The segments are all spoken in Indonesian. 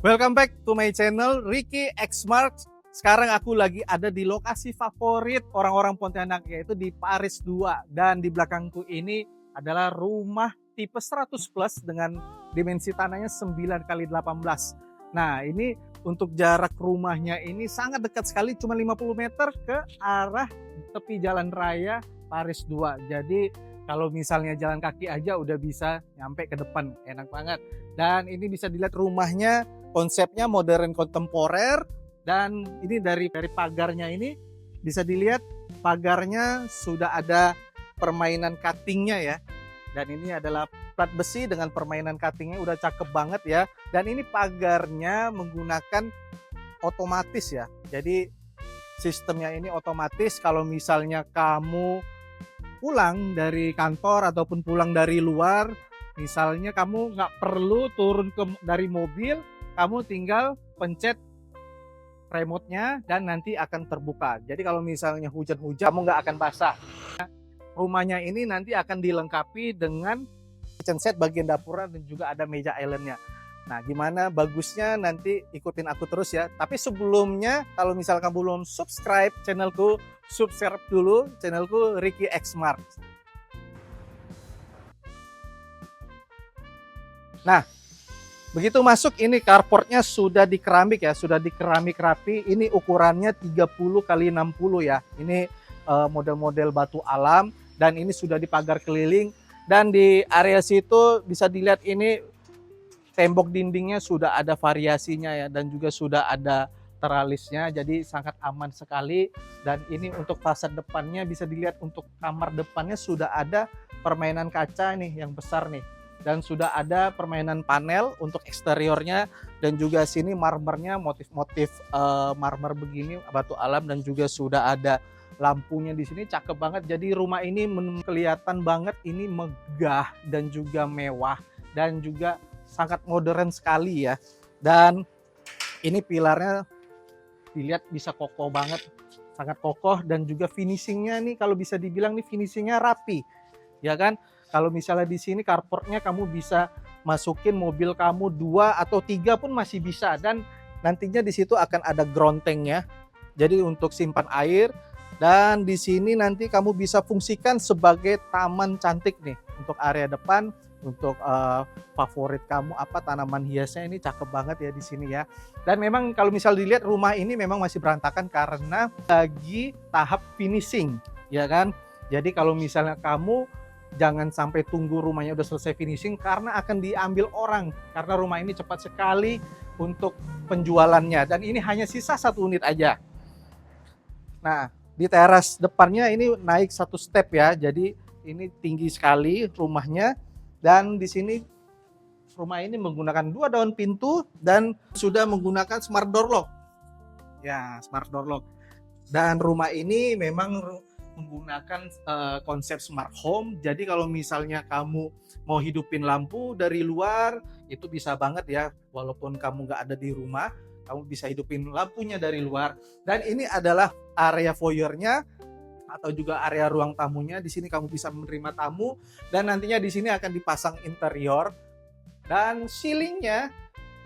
Welcome back to my channel Ricky X Mark. Sekarang aku lagi ada di lokasi favorit orang-orang Pontianak, yaitu di Paris 2. Dan di belakangku ini adalah rumah tipe 100 plus dengan dimensi tanahnya 9 kali 18. Nah, ini untuk jarak rumahnya ini sangat dekat sekali, cuma 50 meter ke arah tepi jalan raya Paris 2. Jadi kalau misalnya jalan kaki aja udah bisa nyampe ke depan, enak banget. Dan ini bisa dilihat rumahnya, konsepnya modern kontemporer. Dan ini dari pagarnya ini bisa dilihat pagarnya sudah ada permainan cuttingnya ya. Dan ini adalah plat besi dengan permainan cuttingnya udah cakep banget ya. Dan ini pagarnya menggunakan otomatis ya. Jadi sistemnya ini otomatis. Kalau misalnya kamu pulang dari kantor ataupun pulang dari luar, misalnya kamu nggak perlu turun dari mobil, kamu tinggal pencet remote-nya dan nanti akan terbuka. Jadi kalau misalnya hujan-hujan, kamu nggak akan basah. Rumahnya ini nanti akan dilengkapi dengan kitchen set bagian dapurnya dan juga ada meja island-nya. Nah, gimana bagusnya nanti ikutin aku terus ya. Tapi sebelumnya, kalau misalkan belum subscribe channelku, subscribe dulu channelku Ricky X Mark. Nah, begitu masuk ini carportnya sudah di keramik ya, sudah di keramik rapi. Ini ukurannya 30 kali 60 ya. Ini model-model batu alam dan ini sudah dipagar keliling. Dan di area situ bisa dilihat ini tembok dindingnya sudah ada variasinya ya, dan juga sudah ada teralisnya, jadi sangat aman sekali. Dan ini untuk fasad depannya bisa dilihat, untuk kamar depannya sudah ada permainan kaca nih yang besar nih, dan sudah ada permainan panel untuk eksteriornya. Dan juga sini marmernya motif-motif marmer begini batu alam, dan juga sudah ada lampunya di sini, cakep banget. Jadi rumah ini kelihatan banget ini megah dan juga mewah dan juga sangat modern sekali ya. Dan ini pilarnya dilihat bisa kokoh banget, sangat kokoh. Dan juga finishingnya nih, kalau bisa dibilang nih finishingnya rapi ya kan. Kalau misalnya di sini carportnya kamu bisa masukin mobil kamu 2 atau 3 pun masih bisa. Dan nantinya di situ akan ada ground tanknya, jadi untuk simpan air. Dan di sini nanti kamu bisa fungsikan sebagai taman cantik nih untuk area depan. Untuk favorit kamu apa, tanaman hiasnya ini cakep banget ya di sini ya. Dan memang kalau misal dilihat rumah ini memang masih berantakan karena lagi tahap finishing ya kan. Jadi kalau misalnya kamu jangan sampai tunggu rumahnya udah selesai finishing, karena akan diambil orang, karena rumah ini cepat sekali untuk penjualannya. Dan ini hanya sisa 1 unit aja. Nah, di teras depannya ini naik 1 step ya, jadi ini tinggi sekali rumahnya. Dan di sini rumah ini menggunakan 2 daun pintu dan sudah menggunakan smart door lock. Ya, smart door lock. Dan rumah ini memang menggunakan konsep smart home. Jadi kalau misalnya kamu mau hidupin lampu dari luar, itu bisa banget ya. Walaupun kamu nggak ada di rumah, kamu bisa hidupin lampunya dari luar. Dan ini adalah area foyernya atau juga area ruang tamunya. Di sini kamu bisa menerima tamu, dan nantinya di sini akan dipasang interior. Dan ceilingnya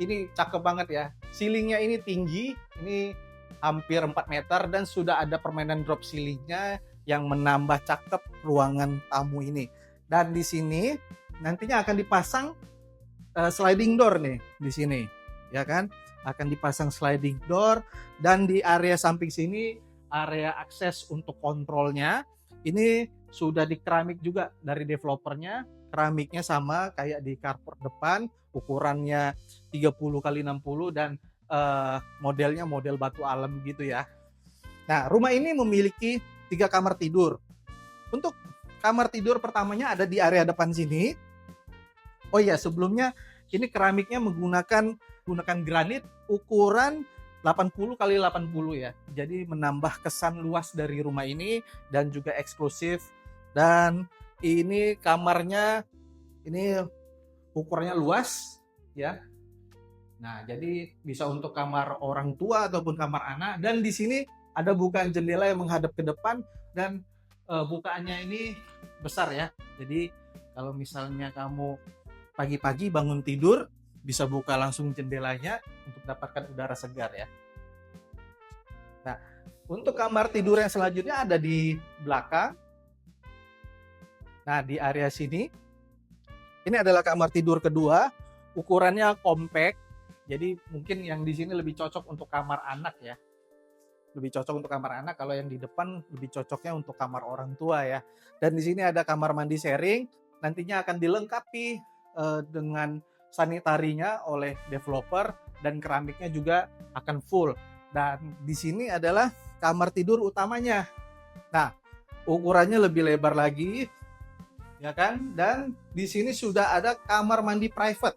ini cakep banget ya. Ceilingnya ini tinggi, ini hampir 4 meter, dan sudah ada permainan drop ceilingnya yang menambah cakep ruangan tamu ini. Dan di sini nantinya akan dipasang sliding door nih di sini, ya kan? Akan dipasang sliding door. Dan di area samping sini area akses untuk kontrolnya ini sudah di keramik juga dari developernya. Keramiknya sama kayak di carport depan, ukurannya 30 kali 60 dan modelnya model batu alam gitu ya. Nah, rumah ini memiliki 3 kamar tidur. Untuk kamar tidur pertamanya ada di area depan sini. Oh iya, sebelumnya ini keramiknya menggunakan granit ukuran 80 kali 80 ya. Jadi menambah kesan luas dari rumah ini dan juga eksklusif. Dan ini kamarnya ini ukurannya luas ya. Nah, jadi bisa untuk kamar orang tua ataupun kamar anak. Dan di sini ada bukaan jendela yang menghadap ke depan, dan bukaannya ini besar ya. Jadi kalau misalnya kamu pagi-pagi bangun tidur, bisa buka langsung jendelanya untuk dapatkan udara segar ya. Nah, untuk kamar tidur yang selanjutnya ada di belakang. Nah, di area sini, ini adalah kamar tidur kedua, ukurannya compact. Jadi mungkin yang di sini lebih cocok untuk kamar anak ya. Lebih cocok untuk kamar anak, kalau yang di depan lebih cocoknya untuk kamar orang tua ya. Dan di sini ada kamar mandi sharing, nantinya akan dilengkapi dengan sanitarinya oleh developer dan keramiknya juga akan full. Dan di sini adalah kamar tidur utamanya. Nah, ukurannya lebih lebar lagi, ya kan? Dan di sini sudah ada kamar mandi private.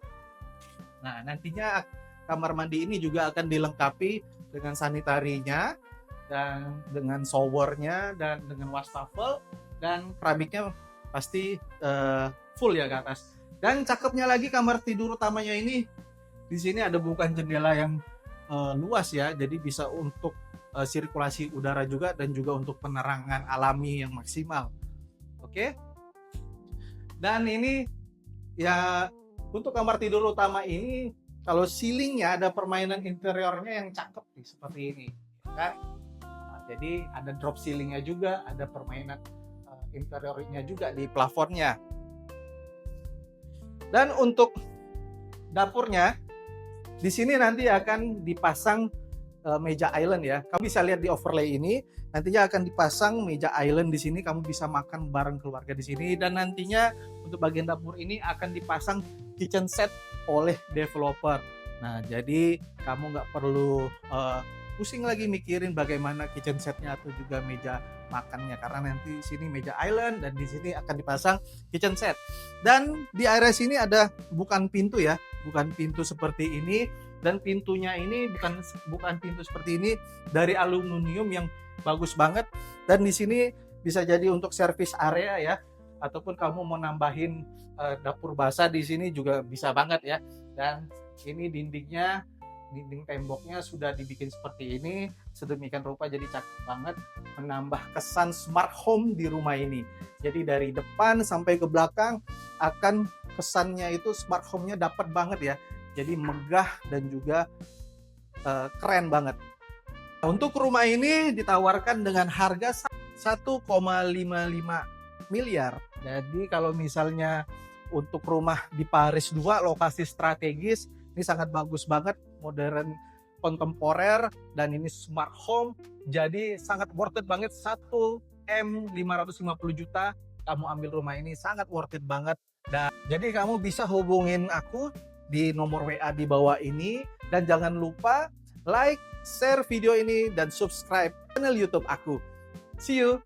Nah, nantinya kamar mandi ini juga akan dilengkapi dengan sanitarinya dan dengan showernya dan dengan wastafel, dan keramiknya pasti full ya ke atas. Dan cakepnya lagi kamar tidur utamanya ini, di sini ada bukan jendela yang luas ya, jadi bisa untuk sirkulasi udara juga dan juga untuk penerangan alami yang maksimal. Oke. Dan ini ya, untuk kamar tidur utama ini, kalau ceilingnya ada permainan interiornya yang cakep nih seperti ini, kan? Nah, jadi ada drop ceilingnya juga, ada permainan interiornya juga di plafonnya. Dan untuk dapurnya, di sini nanti akan dipasang meja island ya. Kamu bisa lihat di overlay ini, nantinya akan dipasang meja island di sini. Kamu bisa makan bareng keluarga di sini. Dan nantinya untuk bagian dapur ini akan dipasang kitchen set oleh developer. Nah, jadi kamu nggak perlu pusing lagi mikirin bagaimana kitchen setnya atau juga meja makannya, karena nanti sini meja island dan di sini akan dipasang kitchen set. Dan di area sini ada bukan pintu ya, bukan pintu seperti ini, dan pintunya ini bukan pintu seperti ini, dari aluminium yang bagus banget. Dan di sini bisa jadi untuk service area ya, ataupun kamu mau nambahin dapur basah di sini juga bisa banget ya. Dan ini dinding temboknya sudah dibikin seperti ini, sedemikian rupa, jadi cakep banget, menambah kesan smart home di rumah ini. Jadi dari depan sampai ke belakang akan kesannya itu smart home-nya dapat banget ya. Jadi megah dan juga keren banget. Untuk rumah ini ditawarkan dengan harga 1,55 miliar. Jadi kalau misalnya untuk rumah di Paris 2, lokasi strategis, ini sangat bagus banget, modern, kontemporer, dan ini smart home. Jadi sangat worth it banget. 1M 550 juta kamu ambil rumah ini, sangat worth it banget. Dan jadi kamu bisa hubungin aku di nomor WA di bawah ini, dan jangan lupa like, share video ini, dan subscribe channel YouTube aku. See you.